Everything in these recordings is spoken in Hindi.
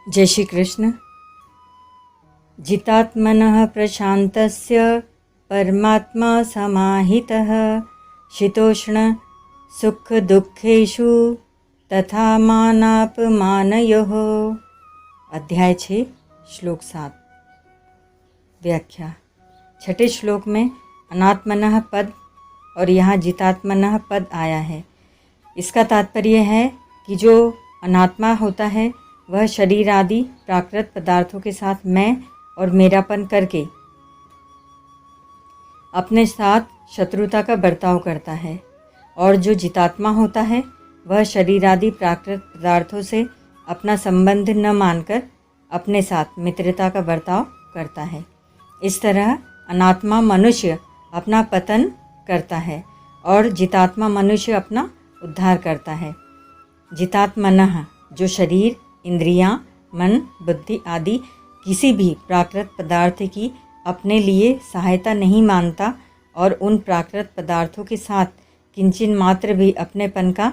जय श्री कृष्ण। जितात्मनः प्रशान्तस्य परमात्मा समाहितः शीतोष्ण सुख दुखेषु तथा मानापमानयोः। अध्याय 6 श्लोक 7। व्याख्या। छठे श्लोक में अनात्मनः पद और यहाँ जितात्मनः पद आया है। इसका तात्पर्य है कि जो अनात्मा होता है वह शरीर आदि प्राकृत पदार्थों के साथ मैं और मेरापन करके अपने साथ शत्रुता का बर्ताव करता है, और जो जितात्मा होता है वह शरीर आदि प्राकृत पदार्थों से अपना संबंध न मानकर अपने साथ मित्रता का बर्ताव करता है। इस तरह अनात्मा मनुष्य अपना पतन करता है और जितात्मा मनुष्य अपना उद्धार करता है। जितात्मनः जो शरीर, इंद्रियां, मन, बुद्धि आदि किसी भी प्राकृत पदार्थ की अपने लिए सहायता नहीं मानता और उन प्राकृत पदार्थों के साथ किंचिन मात्र भी अपनेपन का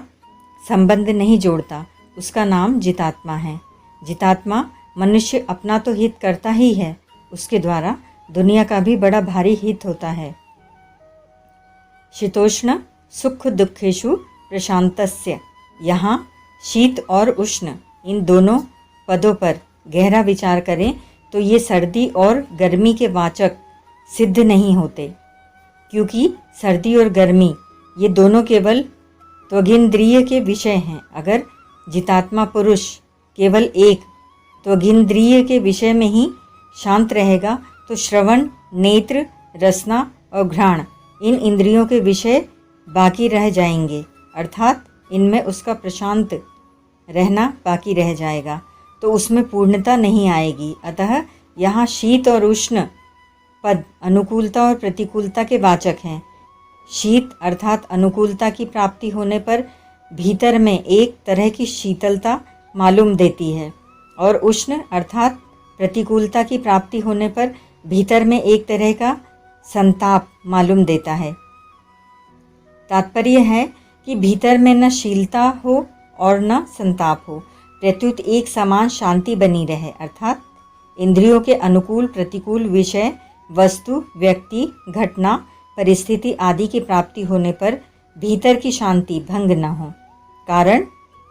संबंध नहीं जोड़ता, उसका नाम जितात्मा है। जितात्मा मनुष्य अपना तो हित करता ही है, उसके द्वारा दुनिया का भी बड़ा भारी हित होता है। शीतोष्ण सुख दुखेषु प्रशान्तस्य। यहाँ शीत और उष्ण इन दोनों पदों पर गहरा विचार करें तो ये सर्दी और गर्मी के वाचक सिद्ध नहीं होते, क्योंकि सर्दी और गर्मी ये दोनों केवल त्वगिंद्रिय के विषय हैं। अगर जितात्मा पुरुष केवल एक त्वगिंद्रिय के विषय में ही शांत रहेगा तो श्रवण, नेत्र, रसना और घ्राण इन इंद्रियों के विषय बाकी रह जाएंगे, अर्थात इनमें उसका प्रशांत रहना बाकी रह जाएगा, तो उसमें पूर्णता नहीं आएगी। अतः यहाँ शीत और उष्ण पद अनुकूलता और प्रतिकूलता के वाचक हैं। शीत अर्थात अनुकूलता की प्राप्ति होने पर भीतर में एक तरह की शीतलता मालूम देती है, और उष्ण अर्थात प्रतिकूलता की प्राप्ति होने पर भीतर में एक तरह का संताप मालूम देता है। तात्पर्य है कि भीतर में न शीलता हो और न संताप हो, प्रत्युत एक समान शांति बनी रहे, अर्थात इंद्रियों के अनुकूल प्रतिकूल विषय, वस्तु, व्यक्ति, घटना, परिस्थिति आदि की प्राप्ति होने पर भीतर की शांति भंग न हो। कारण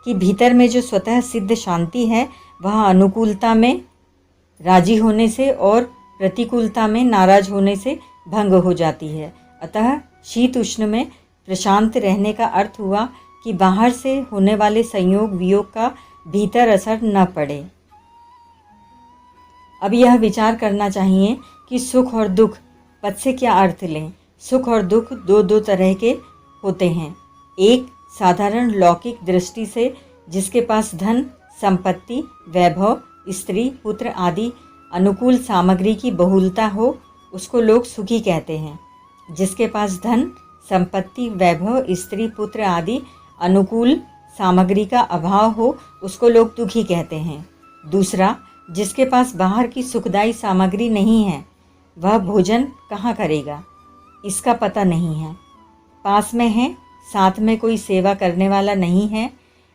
कि भीतर में जो स्वतः सिद्ध शांति है वह अनुकूलता में राजी होने से और प्रतिकूलता में नाराज होने से भंग हो जाती है। अतः शीत उष्ण में प्रशांत रहने का अर्थ हुआ कि बाहर से होने वाले संयोग वियोग का भीतर असर न पड़े। अब यह विचार करना चाहिए कि सुख और दुख पद से क्या अर्थ लें। सुख और दुख दो तरह के होते हैं। एक साधारण लौकिक दृष्टि से जिसके पास धन, संपत्ति, वैभव, स्त्री, पुत्र आदि अनुकूल सामग्री की बहुलता हो उसको लोग सुखी कहते हैं। जिसके पास धन, संपत्ति, वैभव, स्त्री, पुत्र आदि अनुकूल सामग्री का अभाव हो उसको लोग दुखी कहते हैं। दूसरा, जिसके पास बाहर की सुखदायी सामग्री नहीं है वह भोजन कहाँ करेगा, इसका पता नहीं है, पास में है, साथ में कोई सेवा करने वाला नहीं है।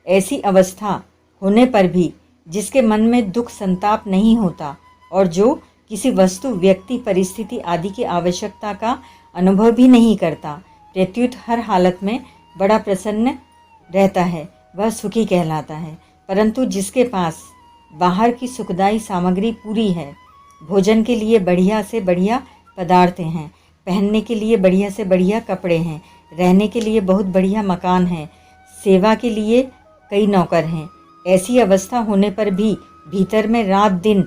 ऐसी अवस्था होने पर भी जिसके मन में दुख संताप नहीं होता और जो किसी वस्तु, व्यक्ति, परिस्थिति आदि की आवश्यकता का अनुभव भी नहीं करता, प्रत्युत हर हालत में बड़ा प्रसन्न रहता है, वह सुखी कहलाता है। परंतु जिसके पास बाहर की सुखदायी सामग्री पूरी है, भोजन के लिए बढ़िया से बढ़िया पदार्थ हैं, पहनने के लिए बढ़िया से बढ़िया कपड़े हैं, रहने के लिए बहुत बढ़िया मकान है, सेवा के लिए कई नौकर हैं, ऐसी अवस्था होने पर भी भीतर में रात दिन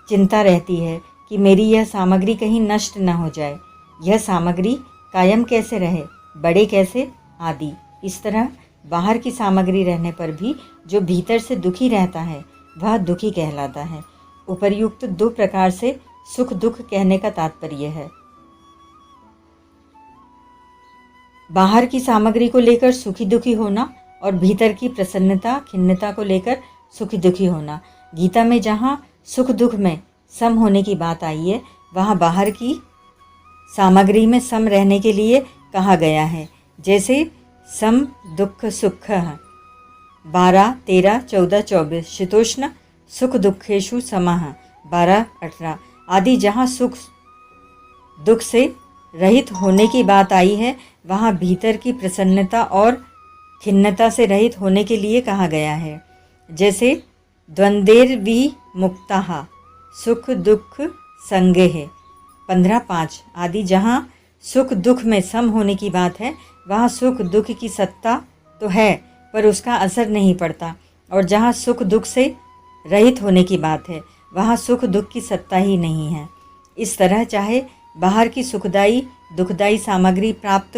चिंता रहती है कि मेरी यह सामग्री कहीं नष्ट न हो जाए, यह सामग्री कायम कैसे रहे, बड़े कैसे आदि। इस तरह बाहर की सामग्री रहने पर भी जो भीतर से दुखी रहता है वह दुखी कहलाता है। उपर्युक्त दो प्रकार से सुख दुख कहने का तात्पर्य है। बाहर की सामग्री को लेकर सुखी दुखी होना और भीतर की प्रसन्नता खिन्नता को लेकर सुखी दुखी होना। गीता में जहाँ सुख दुख में सम होने की बात आई है वहाँ बाहर की सामग्री में सम रहने के लिए कहा गया है। जैसे सम दुख सुख 12, 13, 14, 24, शीतोष्ण सुख दुखेषु समः 12-18 आदि। जहाँ सुख दुख से रहित होने की बात आई है, वहाँ भीतर की प्रसन्नता और खिन्नता से रहित होने के लिए कहा गया है। जैसे द्वंद्वैर्विमुक्ताः सुख दुख संगेः 15-5 आदि। जहाँ सुख दुख में सम होने की बात है, वहाँ सुख दुख की सत्ता तो है पर उसका असर नहीं पड़ता, और जहाँ सुख दुख से रहित होने की बात है, वहाँ सुख दुख की सत्ता ही नहीं है। इस तरह चाहे बाहर की सुखदायी दुखदायी सामग्री प्राप्त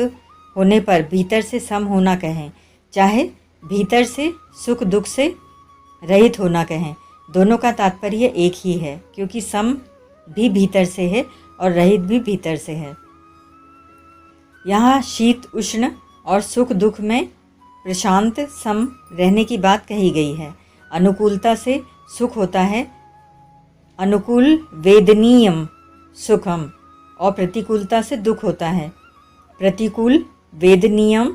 होने पर भीतर से सम होना कहें, चाहे भीतर से सुख दुख से रहित होना कहें, दोनों का तात्पर्य एक ही है, क्योंकि सम भी भीतर से है और रहित भी भीतर से है। यहाँ शीत उष्ण और सुख दुख में प्रशांत सम रहने की बात कही गई है। अनुकूलता से सुख होता है, अनुकूल वेदनीयम सुखम, और प्रतिकूलता से दुख होता है, प्रतिकूल वेदनीयम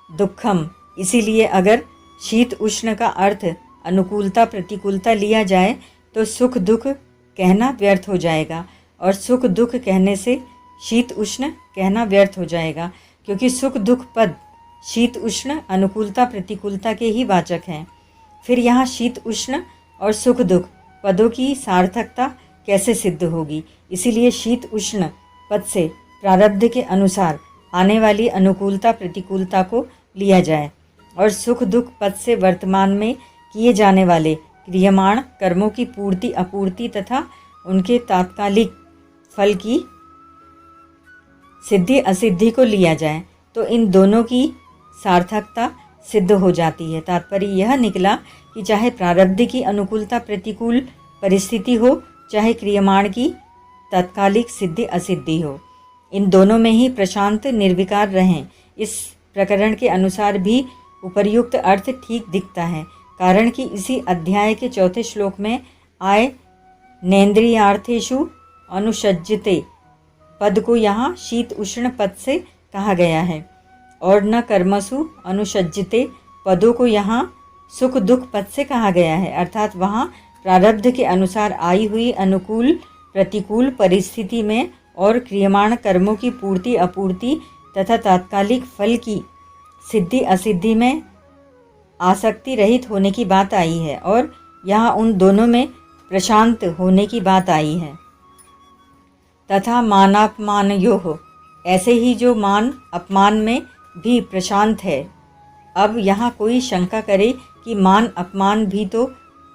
दुखम। इसीलिए अगर शीत उष्ण का अर्थ अनुकूलता प्रतिकूलता लिया जाए तो सुख दुख कहना व्यर्थ हो जाएगा, और सुख दुख कहने से शीत उष्ण कहना व्यर्थ हो जाएगा, क्योंकि सुख दुख पद शीत उष्ण अनुकूलता प्रतिकूलता के ही वाचक हैं। फिर यहाँ शीत उष्ण और सुख दुख पदों की सार्थकता कैसे सिद्ध होगी? इसीलिए शीत उष्ण पद से प्रारब्ध के अनुसार आने वाली अनुकूलता प्रतिकूलता को लिया जाए, और सुख दुख पद से वर्तमान में किए जाने वाले क्रियमाण कर्मों की पूर्ति अपूर्ति तथा उनके तात्कालिक फल की सिद्धि असिद्धि को लिया जाए, तो इन दोनों की सार्थकता सिद्ध हो जाती है। तात्पर्य यह निकला कि चाहे प्रारब्ध की अनुकूलता प्रतिकूल परिस्थिति हो, चाहे क्रियमाण की तात्कालिक सिद्धि असिद्धि हो, इन दोनों में ही प्रशांत निर्विकार रहें। इस प्रकरण के अनुसार भी उपर्युक्त अर्थ ठीक दिखता है, कारण कि इसी अध्याय के 4 श्लोक में आए नेन्द्रियार्थेषु अनुषज्यते पद को यहाँ शीत उष्ण पद से कहा गया है, और न कर्मसु अनुषज्यते पदों को यहाँ सुख दुख पद से कहा गया है। अर्थात वहाँ प्रारब्ध के अनुसार आई हुई अनुकूल प्रतिकूल परिस्थिति में और क्रियमाण कर्मों की पूर्ति अपूर्ति तथा तात्कालिक फल की सिद्धि असिद्धि में आसक्ति रहित होने की बात आई है, और यहाँ उन दोनों में प्रशांत होने की बात आई है। तथा मानापमानयोः, ऐसे ही जो मान अपमान में भी प्रशांत है। अब यहाँ कोई शंका करे कि मान अपमान भी तो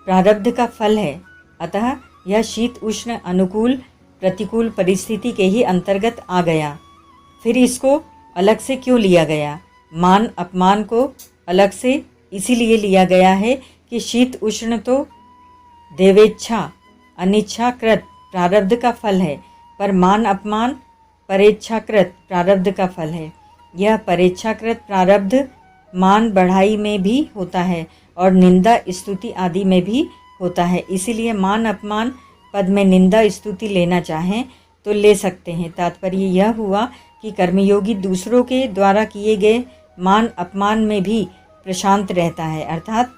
प्रारब्ध का फल है, अतः यह शीत उष्ण अनुकूल प्रतिकूल परिस्थिति के ही अंतर्गत आ गया, फिर इसको अलग से क्यों लिया गया? मान अपमान को अलग से इसीलिए लिया गया है कि शीत उष्ण तो देवेच्छा अनिच्छाकृत प्रारब्ध का फल है, पर मान अपमान परेच्छाकृत प्रारब्ध का फल है। यह परेच्छाकृत प्रारब्ध मान बढ़ाई में भी होता है और निंदा स्तुति आदि में भी होता है। इसीलिए मान अपमान पद में निंदा स्तुति लेना चाहें तो ले सकते हैं। तात्पर्य यह हुआ कि कर्मयोगी दूसरों के द्वारा किए गए मान अपमान में भी प्रशांत रहता है, अर्थात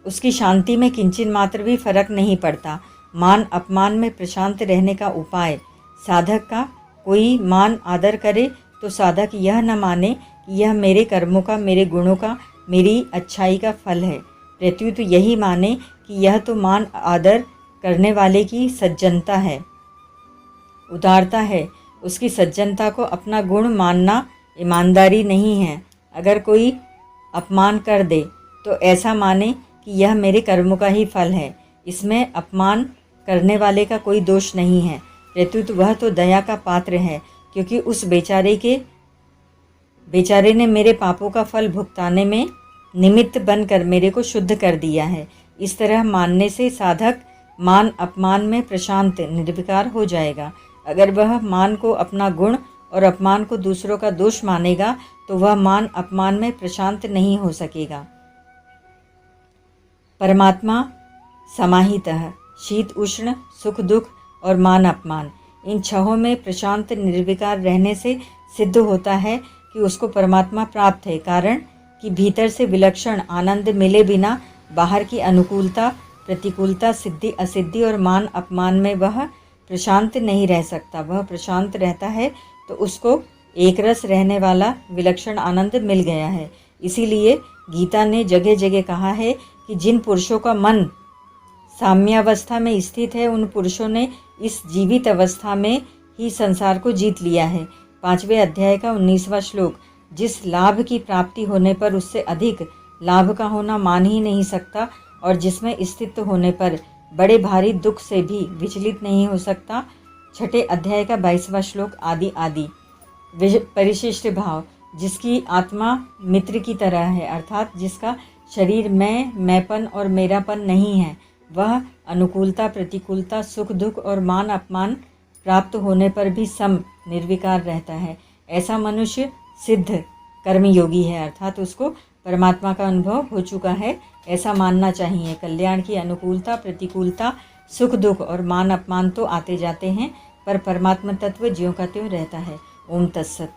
उसकी शांति में किंचित मात्र भी फर्क नहीं पड़ता। मान अपमान में प्रशांत रहने का उपाय साधक का कोई मान आदर करे तो साधक यह न माने कि यह मेरे कर्मों का, मेरे गुणों का, मेरी अच्छाई का फल है, प्रत्युत यही माने कि यह तो मान आदर करने वाले की सज्जनता है, उदारता है। उसकी सज्जनता को अपना गुण मानना ईमानदारी नहीं है। अगर कोई अपमान कर दे तो ऐसा माने कि यह मेरे कर्मों का ही फल है, इसमें अपमान करने वाले का कोई दोष नहीं है, प्रत्युत वह तो दया का पात्र है, क्योंकि उस बेचारे ने मेरे पापों का फल भुगताने में निमित्त बनकर मेरे को शुद्ध कर दिया है। इस तरह मानने से साधक मान अपमान में प्रशांत निर्विकार हो जाएगा। अगर वह मान को अपना गुण और अपमान को दूसरों का दोष मानेगा तो वह मान अपमान में प्रशांत नहीं हो सकेगा। परमात्मा समाहितः शीत उष्ण सुख दुख और मान अपमान, इन छहों में प्रशांत निर्विकार रहने से सिद्ध होता है कि उसको परमात्मा प्राप्त है, कारण कि भीतर से विलक्षण आनंद मिले बिना बाहर की अनुकूलता प्रतिकूलता, सिद्धि असिद्धि और मान अपमान में वह प्रशांत नहीं रह सकता। वह प्रशांत रहता है तो उसको एक रस रहने वाला विलक्षण आनंद मिल गया है। इसीलिए गीता ने जगह जगह कहा है कि जिन पुरुषों का मन साम्यावस्था में स्थित है, उन पुरुषों ने इस जीवित अवस्था में ही संसार को जीत लिया है। 5वें अध्याय का 19वां श्लोक, जिस लाभ की प्राप्ति होने पर उससे अधिक लाभ का होना मान ही नहीं सकता और जिसमें स्थित होने पर बड़े भारी दुख से भी विचलित नहीं हो सकता। 6ठे अध्याय का 22वां श्लोक, आदि आदि। परिशिष्ट भाव, जिसकी आत्मा मित्र की तरह है, अर्थात जिसका शरीर मैंपन और मेरापन नहीं है, वह अनुकूलता, प्रतिकूलता, सुख दुख और मान अपमान प्राप्त होने पर भी सम निर्विकार रहता है। ऐसा मनुष्य सिद्ध कर्मयोगी है, अर्थात उसको परमात्मा का अनुभव हो चुका है, ऐसा मानना चाहिए। कल्याण की अनुकूलता, प्रतिकूलता, सुख दुख और मान अपमान तो आते जाते हैं, पर परमात्मा तत्व ज्यों का त्यों रहता है। ओम तत्सत।